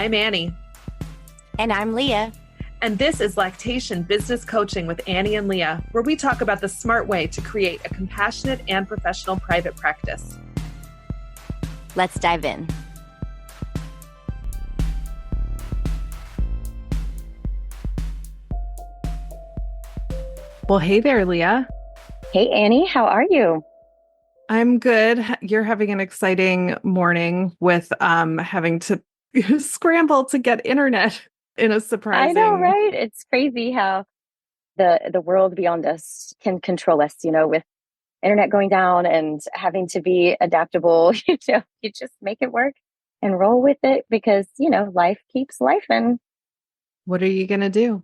I'm Annie. And I'm Leah. And this is Lactation Business Coaching with Annie and Leah, where we talk about the smart way to create a compassionate and professional private practice. Let's dive in. Well, hey there, Leah. Hey, Annie, how are you? I'm good. You're having an exciting morning with having to scramble to get internet in a surprising... I know, right? It's crazy how the world beyond us can control us, with internet going down and having to be adaptable. You just make it work and roll with it because, life keeps life. And what are you going to do?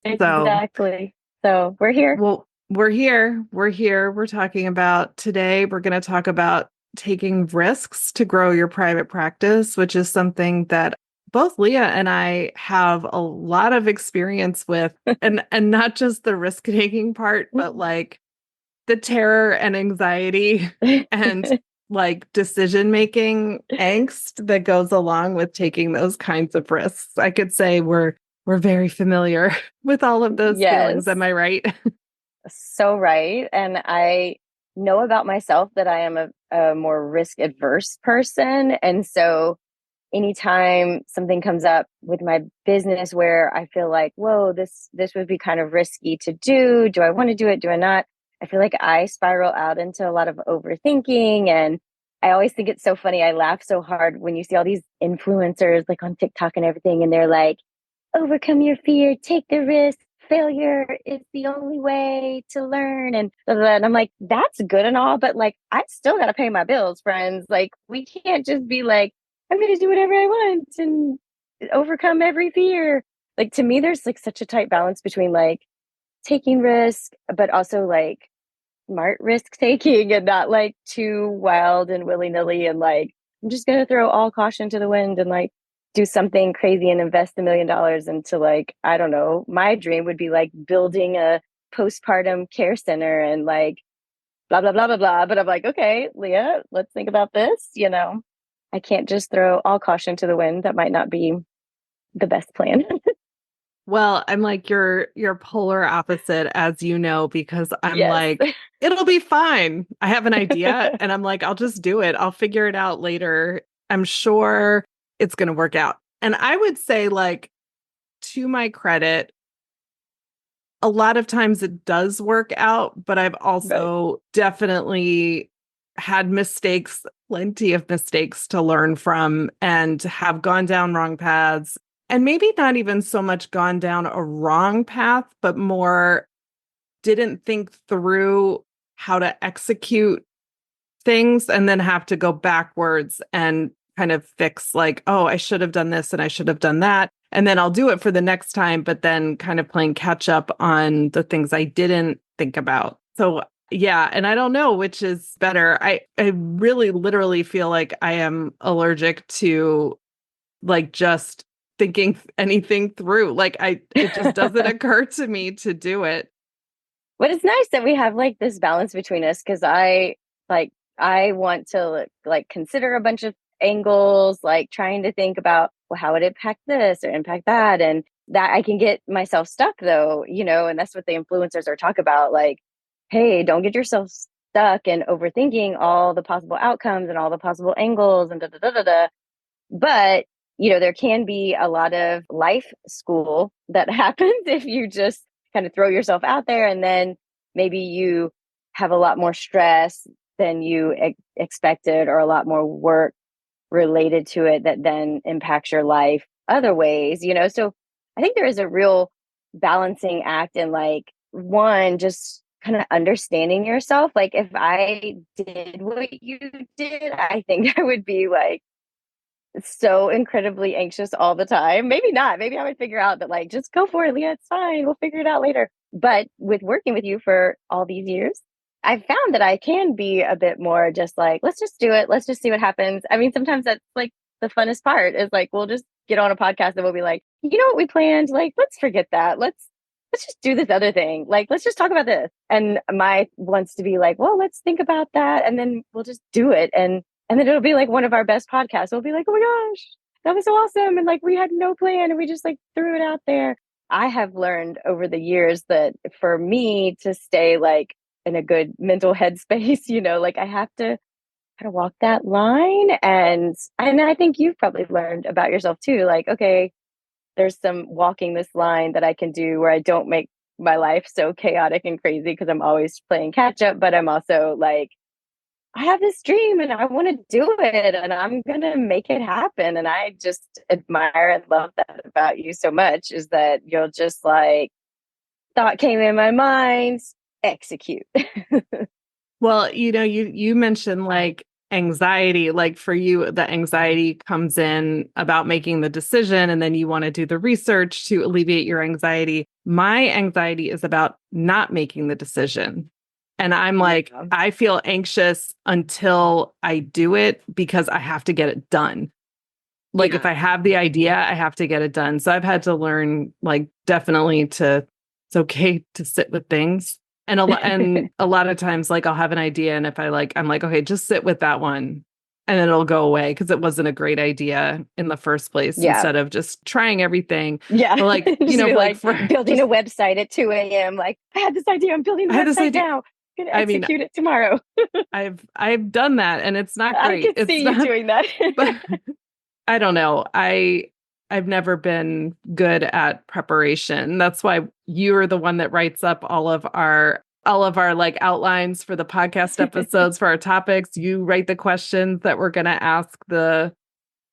Exactly. So we're here. Well, we're here. We're talking about today. We're going to talk about taking risks to grow your private practice, which is something that both Leah and I have a lot of experience with, and not just the risk taking part, but like the terror and anxiety and like decision making angst that goes along with taking those kinds of risks. I could say we're very familiar with all of those feelings. Am I right? So right. And I know about myself that I am a more risk adverse person. And so anytime something comes up with my business where I feel like, whoa, this would be kind of risky to do. Do I want to do it? Do I not? I feel like I spiral out into a lot of overthinking. And I always think it's so funny. I laugh so hard when you see all these influencers like on TikTok and everything. And they're like, overcome your fear, take the risk. Failure is the only way to learn. And blah, blah, blah. And I'm like, that's good and all, but like, I still got to pay my bills, friends. Like, we can't just be like, I'm going to do whatever I want and overcome every fear. Like, to me, there's like such a tight balance between like taking risk, but also like smart risk taking and not like too wild and willy nilly. And like, I'm just going to throw all caution to the wind and like do something crazy and invest $1 million into like, I don't know, my dream would be like building a postpartum care center and like blah, blah, blah, blah, blah. But I'm like, okay, Leah, let's think about this. I can't just throw all caution to the wind. That might not be the best plan. Well, I'm like your polar opposite, as you know, because I'm Yes. like, it'll be fine. I have an idea and I'm like, I'll just do it. I'll figure it out later. I'm sure it's going to work out. And I would say, like, to my credit, a lot of times it does work out, but I've also definitely had mistakes, plenty of mistakes to learn from, and have gone down wrong paths. And maybe not even so much gone down a wrong path, but more didn't think through how to execute things and then have to go backwards and kind of fix like, oh, I should have done this and I should have done that. And then I'll do it for the next time, but then kind of playing catch up on the things I didn't think about. So yeah, and I don't know which is better. I really literally feel like I am allergic to like just thinking anything through. Like it just doesn't occur to me to do it. But it's nice that we have like this balance between us because I want to like consider a bunch of angles, like trying to think about, well, how would it impact this or impact that? And that I can get myself stuck though, and that's what the influencers are talking about. Like, hey, don't get yourself stuck and overthinking all the possible outcomes and all the possible angles and da da da da da. But, there can be a lot of life school that happens if you just kind of throw yourself out there and then maybe you have a lot more stress than you expected or a lot more work related to it that then impacts your life other ways, So I think there is a real balancing act in like, one, just kind of understanding yourself. Like if I did what you did, I think I would be like so incredibly anxious all the time. Maybe not. Maybe I would figure out that like, just go for it, Leah. It's fine. We'll figure it out later. But with working with you for all these years, I found that I can be a bit more just like, let's just do it. Let's just see what happens. I mean, sometimes that's like the funnest part is like, we'll just get on a podcast and we'll be like, you know what we planned? Like, let's forget that. Let's just do this other thing. Like, let's just talk about this. And my wants to be like, well, let's think about that. And then we'll just do it. And then it'll be like one of our best podcasts. We'll be like, oh my gosh, that was so awesome. And like, we had no plan and we just like threw it out there. I have learned over the years that for me to stay like in a good mental headspace, like I have to kind of walk that line. And I think you've probably learned about yourself too. Like, okay, there's some walking this line that I can do where I don't make my life so chaotic and crazy because I'm always playing catch up, but I'm also like, I have this dream and I want to do it and I'm going to make it happen. And I just admire and love that about you so much is that you'll just like, thought came in my mind, execute. Well, you mentioned like anxiety, like for you, the anxiety comes in about making the decision, and then you want to do the research to alleviate your anxiety. My anxiety is about not making the decision. And I'm like, Yeah. I feel anxious until I do it because I have to get it done. Like if I have the idea, I have to get it done. So I've had to learn, like, definitely it's okay to sit with things. And a lot of times, like I'll have an idea, and if I'm like, okay, just sit with that one, and then it'll go away because it wasn't a great idea in the first place. Yeah. Instead of just trying everything. Yeah. But like, just be like for building a website at 2 a.m. Like, I had this idea. I'm building the website now. I'm gonna execute it tomorrow. I've done that, and it's not great. I could see you doing that. But I don't know. I've never been good at preparation. That's why you're the one that writes up all of our like outlines for the podcast episodes for our topics. You write the questions that we're going to ask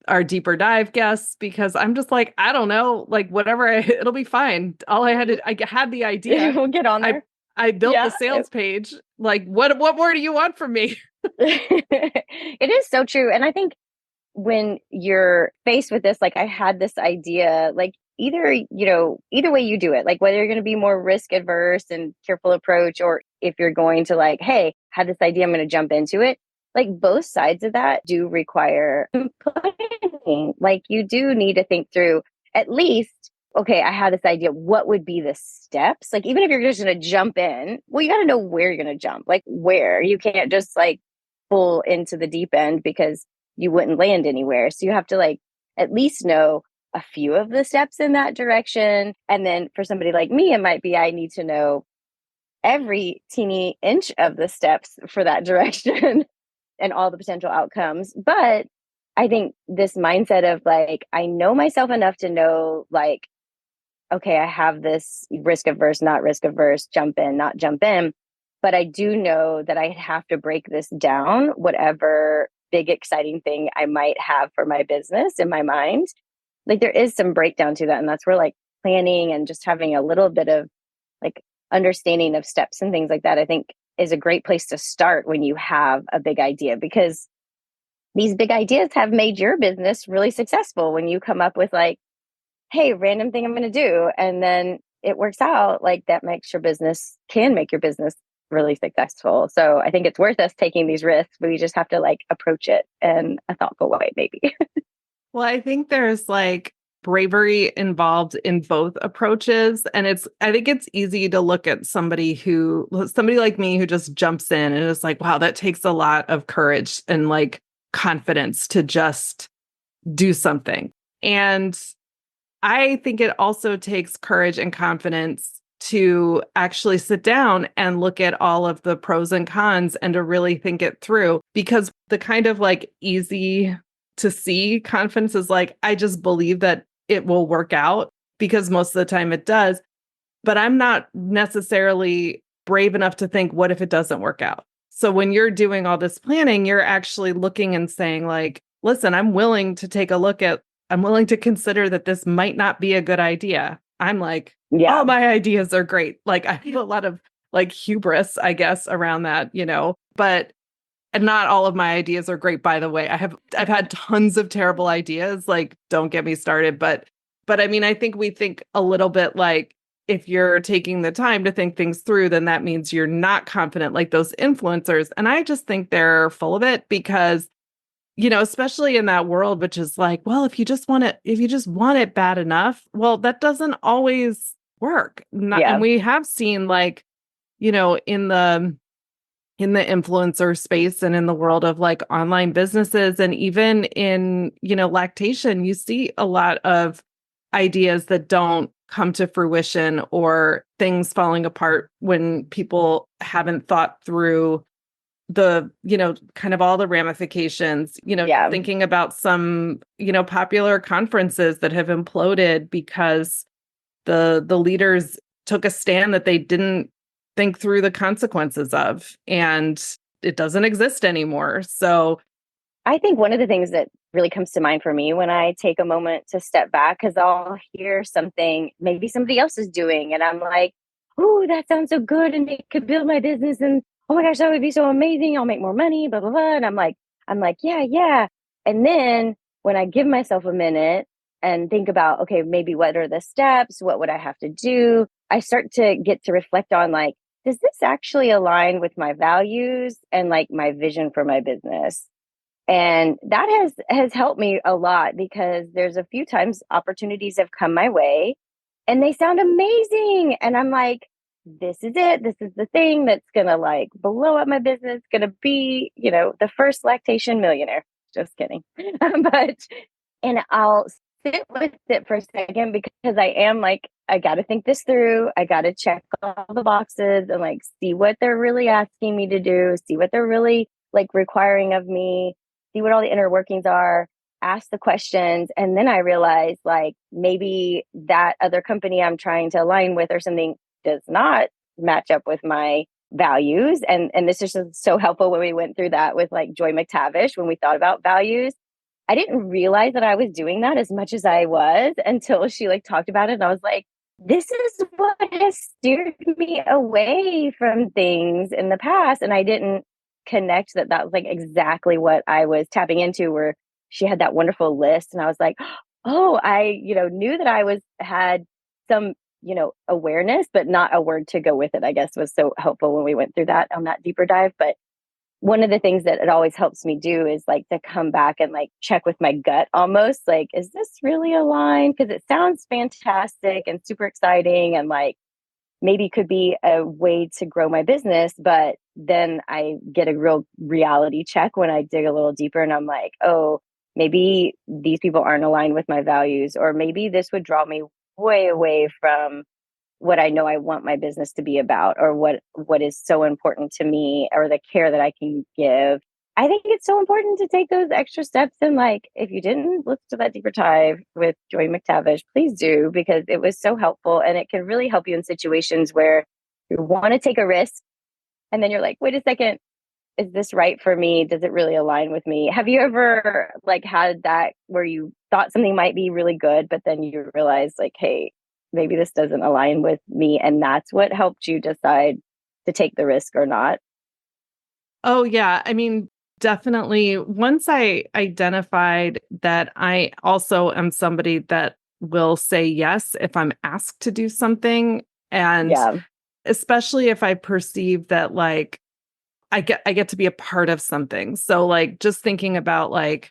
our deeper dive guests, because I'm just like, I don't know, like whatever, it'll be fine. I had the idea. We'll get on there. I built the sales page. Like, what more do you want from me? It is so true. And I think when you're faced with this, like I had this idea, like either way you do it, like whether you're going to be more risk adverse and careful approach, or if you're going to like, hey, had this idea, I'm going to jump into it. Like both sides of that do require planning. Like you do need to think through at least, okay, I had this idea. What would be the steps? Like, even if you're just going to jump in, well, you got to know where you're going to jump, like where. You can't just like pull into the deep end because you wouldn't land anywhere. So you have to like at least know a few of the steps in that direction. And then for somebody like me, it might be I need to know every teeny inch of the steps for that direction and all the potential outcomes. But I think this mindset of like, I know myself enough to know like, okay, I have this risk averse, not risk averse, jump in, not jump in. But I do know that I have to break this down, whatever big exciting thing I might have for my business in my mind. Like there is some breakdown to that. And that's where like planning and just having a little bit of like understanding of steps and things like that, I think is a great place to start when you have a big idea, because these big ideas have made your business really successful when you come up with like, hey, random thing I'm going to do. And then it works out, like that can make your business really successful. So I think it's worth us taking these risks, but we just have to like approach it in a thoughtful way, maybe. Well, I think there's like bravery involved in both approaches. And I think it's easy to look at somebody like me who just jumps in and is like, wow, that takes a lot of courage and like confidence to just do something. And I think it also takes courage and confidence to actually sit down and look at all of the pros and cons and to really think it through, because the kind of like easy to see confidence is like, I just believe that it will work out because most of the time it does, but I'm not necessarily brave enough to think, what if it doesn't work out? So when you're doing all this planning, you're actually looking and saying like, listen, I'm willing to consider that this might not be a good idea. I'm like, Yeah. all my ideas are great. Like I feel a lot of like hubris, I guess, around that, but and not all of my ideas are great, by the way. I've had tons of terrible ideas, like don't get me started. But I mean, I think we think a little bit like, if you're taking the time to think things through, then that means you're not confident like those influencers. And I just think they're full of it because, especially in that world, which is like, well, if you just want it bad enough, well, that doesn't always work. And we have seen like, in the in the influencer space and in the world of like online businesses and even in, lactation, you see a lot of ideas that don't come to fruition or things falling apart when people haven't thought through the, kind of all the ramifications, Yeah. thinking about some, popular conferences that have imploded because the leaders took a stand that they didn't think through the consequences of, and it doesn't exist anymore. So I think one of the things that really comes to mind for me when I take a moment to step back, because I'll hear something maybe somebody else is doing, and I'm like, oh, that sounds so good, and it could build my business, and oh my gosh, that would be so amazing. I'll make more money, blah blah blah. And I'm like, yeah, yeah. And then when I give myself a minute and think about, okay, maybe what are the steps? What would I have to do? I start to get to reflect on like, does this actually align with my values and like my vision for my business? And that has helped me a lot because there's a few times opportunities have come my way and they sound amazing, and I'm like, this is it, this is the thing that's gonna like blow up my business, gonna be, the first lactation millionaire. Just kidding. But and I'll sit with it for a second because I am like, I got to think this through. I got to check all the boxes and like see what they're really asking me to do, see what they're really like requiring of me, see what all the inner workings are, ask the questions. And then I realize like maybe that other company I'm trying to align with or something does not match up with my values. And this is just so helpful when we went through that with like Joy McTavish, when we thought about values. I didn't realize that I was doing that as much as I was until she like talked about it. And I was like, this is what has steered me away from things in the past. And I didn't connect that that was like exactly what I was tapping into, where she had that wonderful list. And I was like, oh, I, knew that I had some, awareness, but not a word to go with it, I guess was so helpful when we went through that on that deeper dive. But one of the things that it always helps me do is like to come back and like check with my gut almost like, is this really aligned? Because it sounds fantastic and super exciting and like maybe could be a way to grow my business. But then I get a real reality check when I dig a little deeper and I'm like, oh, maybe these people aren't aligned with my values, or maybe this would draw me way away from what I know I want my business to be about, or what is so important to me, or the care that I can give. I think it's so important to take those extra steps. And like, if you didn't listen to that deeper dive with Joy McTavish, please do, because it was so helpful and it can really help you in situations where you want to take a risk. And then you're like, wait a second, is this right for me? Does it really align with me? Have you ever like had that where you thought something might be really good, but then you realize like, hey, maybe this doesn't align with me, and that's what helped you decide to take the risk or not? oh yeah, I mean, definitely once I identified that I also am somebody that will say yes if I'm asked to do something, and Yeah. especially if I perceive that like I get to be a part of something. So like just thinking about like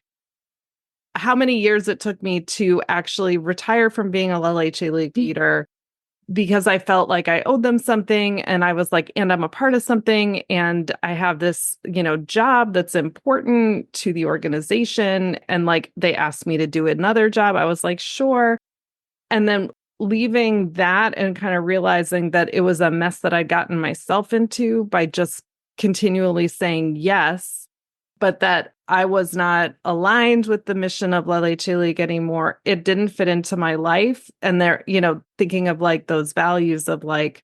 how many years it took me to actually retire from being a LHA league leader because I felt like I owed them something, and I was like, and I'm a part of something, and I have this, job that's important to the organization, and like they asked me to do another job. I was like, sure. And then leaving that and kind of realizing that it was a mess that I'd gotten myself into by just continually saying yes, but that I was not aligned with the mission of Lele League anymore. It didn't fit into my life. And there, thinking of like those values of like,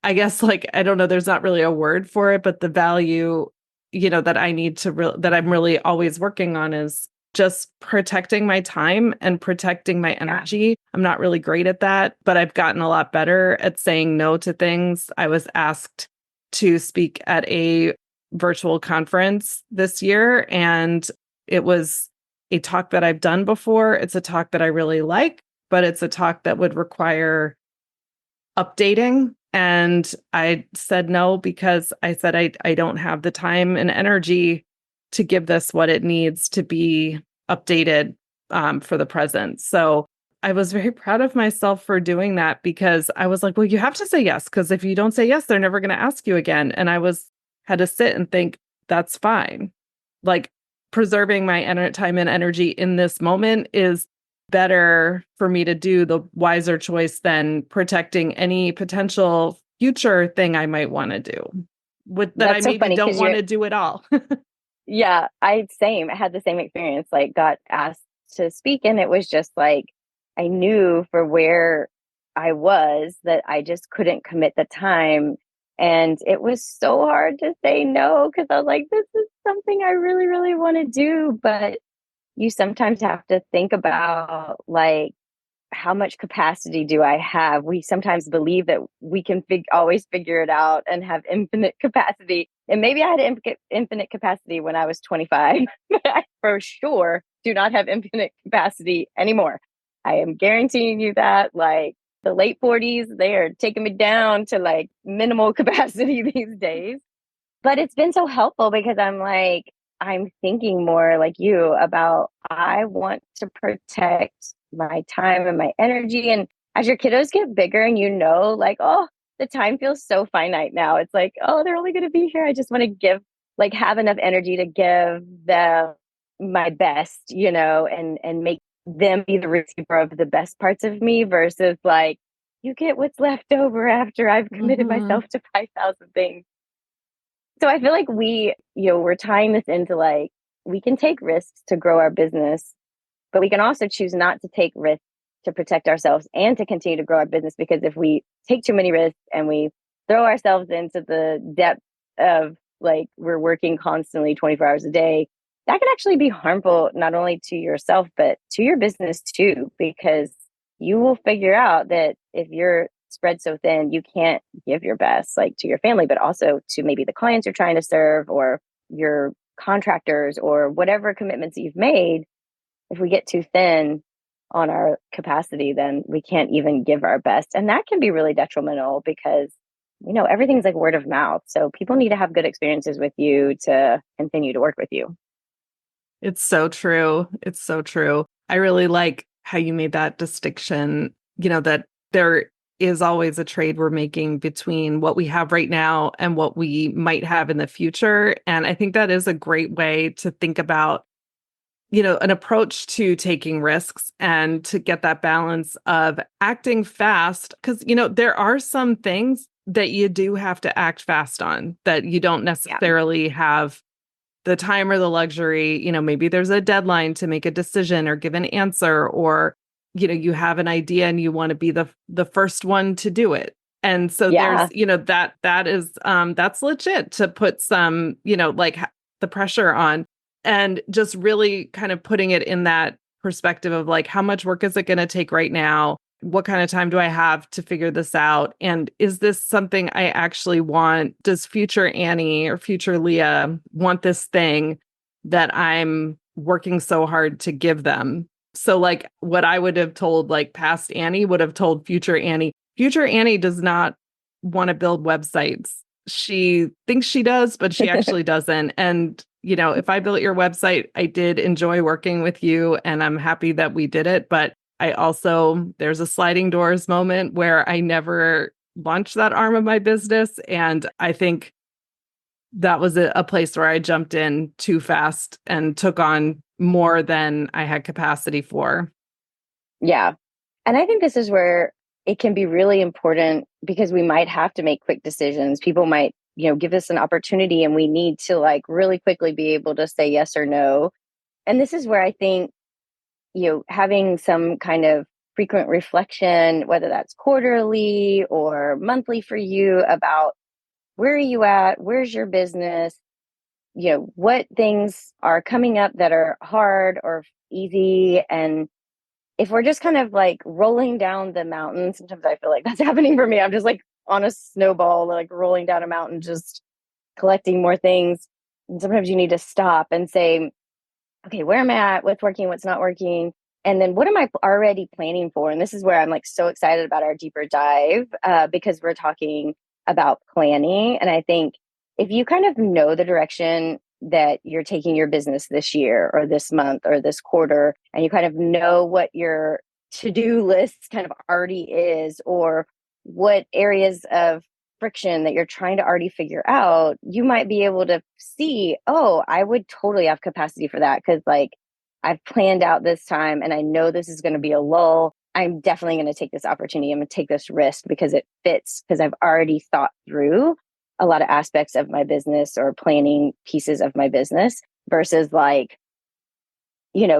I guess like, I don't know, there's not really a word for it, but the value, that I need to, that I'm really always working on is just protecting my time and protecting my energy. I'm not really great at that, but I've gotten a lot better at saying no to things. I was asked to speak at a virtual conference this year, and it was a talk that I've done before. It's a talk that I really like, but it's a talk that would require updating. And I said no because I said I don't have the time and energy to give this what it needs to be updated for the present. So I was very proud of myself for doing that, because I was like, well, you have to say yes, because if you don't say yes, they're never going to ask you again. And I had to sit and think, that's fine. Like preserving my time and energy in this moment is better for me to do, the wiser choice than protecting any potential future thing I might want to do that I That's so maybe funny don't because want to do at all. yeah, I had the same experience, like got asked to speak and it was just like I knew for where I was that I just couldn't commit the time. And it was so hard to say no because I was like, this is something I really, really want to do. But you sometimes have to think about like, how much capacity do I have? We sometimes believe that we can always figure it out and have infinite capacity. And maybe I had infinite capacity when I was 25, but I for sure do not have infinite capacity anymore. I am guaranteeing you that. Like the late 40s, they are taking me down to like minimal capacity these days. But it's been so helpful because I'm thinking more like you about I want to protect my time and my energy. And as your kiddos get bigger and like, oh, the time feels so finite now. It's like, oh, they're only going to be here. I just want to have enough energy to give them my best, and make them be the receiver of the best parts of me versus like, you get what's left over after I've committed Mhm. myself to 5,000 things. So I feel like we're tying this into like, we can take risks to grow our business, but we can also choose not to take risks to protect ourselves and to continue to grow our business. Because if we take too many risks and we throw ourselves into the depth of like, we're working constantly 24 hours a day, that can actually be harmful, not only to yourself, but to your business too, because you will figure out that if you're spread so thin, you can't give your best like to your family, but also to maybe the clients you're trying to serve or your contractors or whatever commitments you've made. If we get too thin on our capacity, then we can't even give our best. And that can be really detrimental because, everything's like word of mouth. So people need to have good experiences with you to continue to work with you. It's so true. It's so true. I really like how you made that distinction, that there is always a trade we're making between what we have right now and what we might have in the future. And I think that is a great way to think about, an approach to taking risks and to get that balance of acting fast. Because, there are some things that you do have to act fast on that you don't Yeah. necessarily have the time or the luxury. Maybe there's a deadline to make a decision or give an answer, or, you have an idea and you want to be the first one to do it. And so there's, Yeah. that is, that's legit to put some, the pressure on, and just really kind of putting it in that perspective of like, how much work is it going to take right now? What kind of time do I have to figure this out? And is this something I actually want? Does future Annie or future Leah want this thing that I'm working so hard to give them? So like what I would have told like past Annie would have told future Annie. Future Annie does not want to build websites. She thinks she does, but she actually doesn't. And, if I built your website, I did enjoy working with you and I'm happy that we did it. But there's a sliding doors moment where I never launched that arm of my business. And I think that was a place where I jumped in too fast and took on more than I had capacity for. Yeah. And I think this is where it can be really important because we might have to make quick decisions. People might, give us an opportunity and we need to like really quickly be able to say yes or no. And this is where I think, having some kind of frequent reflection, whether that's quarterly or monthly for you about where are you at? Where's your business? What things are coming up that are hard or easy? And if we're just kind of like rolling down the mountain, sometimes I feel like that's happening for me. I'm just like on a snowball, like rolling down a mountain, just collecting more things. And sometimes you need to stop and say, okay, where am I at? What's working? What's not working? And then what am I already planning for? And this is where I'm like so excited about our deeper dive because we're talking about planning. And I think if you kind of know the direction that you're taking your business this year or this month or this quarter, and you kind of know what your to-do list kind of already is, or what areas of friction that you're trying to already figure out, you might be able to see, oh, I would totally have capacity for that because like I've planned out this time and I know this is going to be a lull. I'm definitely going to take this opportunity. I'm going to take this risk because it fits, because I've already thought through a lot of aspects of my business or planning pieces of my business versus like,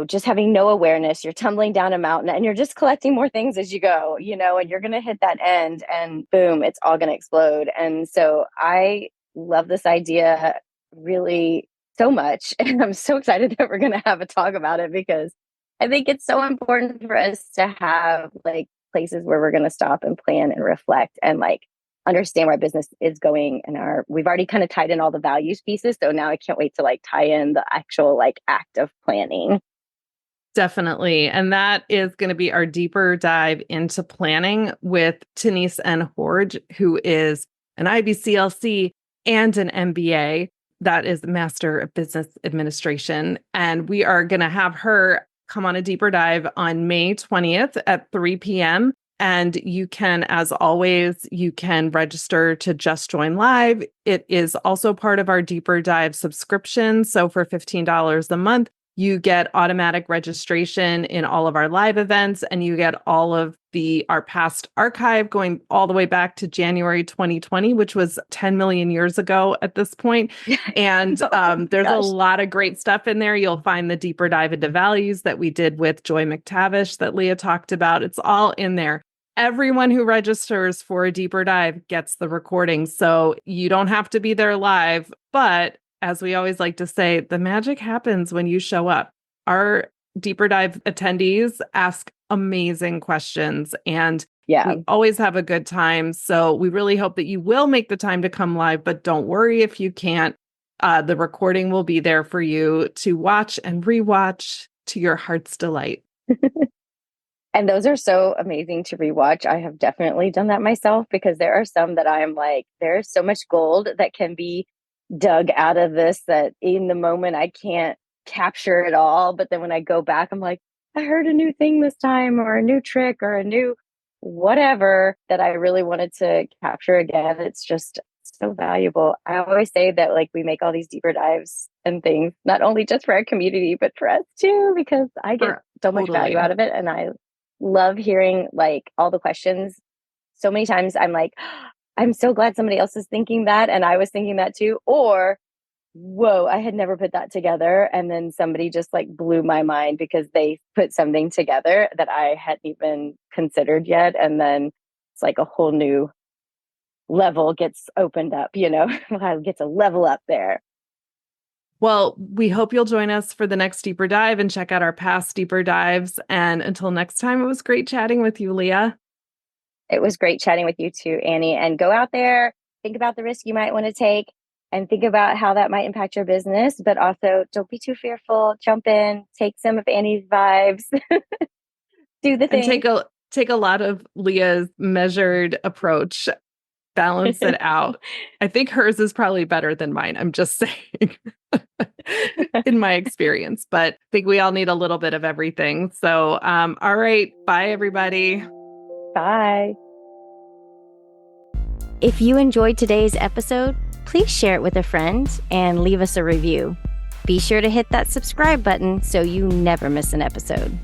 just having no awareness. You're tumbling down a mountain and you're just collecting more things as you go, and you're going to hit that end and boom, it's all going to explode. And so I love this idea really so much. And I'm so excited that we're going to have a talk about it because I think it's so important for us to have like places where we're going to stop and plan and reflect and like understand where our business is going. And we've already kind of tied in all the values pieces. So now I can't wait to like tie in the actual like act of planning. Definitely. And that is going to be our deeper dive into planning with Denise N. Horge, who is an IBCLC and an MBA. That is Master of Business Administration. And we are going to have her come on a deeper dive on May 20th at 3 p.m. And you can, as always, you can register to just join live. It is also part of our deeper dive subscription. So for $15 a month, you get automatic registration in all of our live events, and you get all of our past archive going all the way back to January 2020, which was 10 million years ago at this point. And there's a lot of great stuff in there. You'll find the deeper dive into values that we did with Joy McTavish that Leah talked about. It's all in there. Everyone who registers for a deeper dive gets the recording. So you don't have to be there live, but as we always like to say, the magic happens when you show up. Our deeper dive attendees ask amazing questions and we always have a good time. So we really hope that you will make the time to come live, but don't worry if you can't. The recording will be there for you to watch and rewatch to your heart's delight. And those are so amazing to rewatch. I have definitely done that myself because there are some that I'm like, there's so much gold that can be dug out of this that in the moment I can't capture it all. But then when I go back, I'm like, I heard a new thing this time or a new trick or a new whatever that I really wanted to capture again. It's just so valuable. I always say that like we make all these deeper dives and things, not only just for our community, but for us too, because I get so much value out of it. And I love hearing like all the questions. So many times I'm like, I'm so glad somebody else is thinking that. And I was thinking that too. Or, whoa, I had never put that together. And then somebody just like blew my mind because they put something together that I hadn't even considered yet. And then it's like a whole new level gets opened up, I get to level up there. Well, we hope you'll join us for the next deeper dive and check out our past deeper dives. And until next time, it was great chatting with you, Leah. It was great chatting with you too, Annie. And go out there, think about the risk you might want to take and think about how that might impact your business. But also don't be too fearful. Jump in, take some of Annie's vibes, do the thing. And take a lot of Leah's measured approach, balance it out. I think hers is probably better than mine. I'm just saying in my experience, but I think we all need a little bit of everything. So, all right. Bye, everybody. Bye. If you enjoyed today's episode, please share it with a friend and leave us a review. Be sure to hit that subscribe button so you never miss an episode.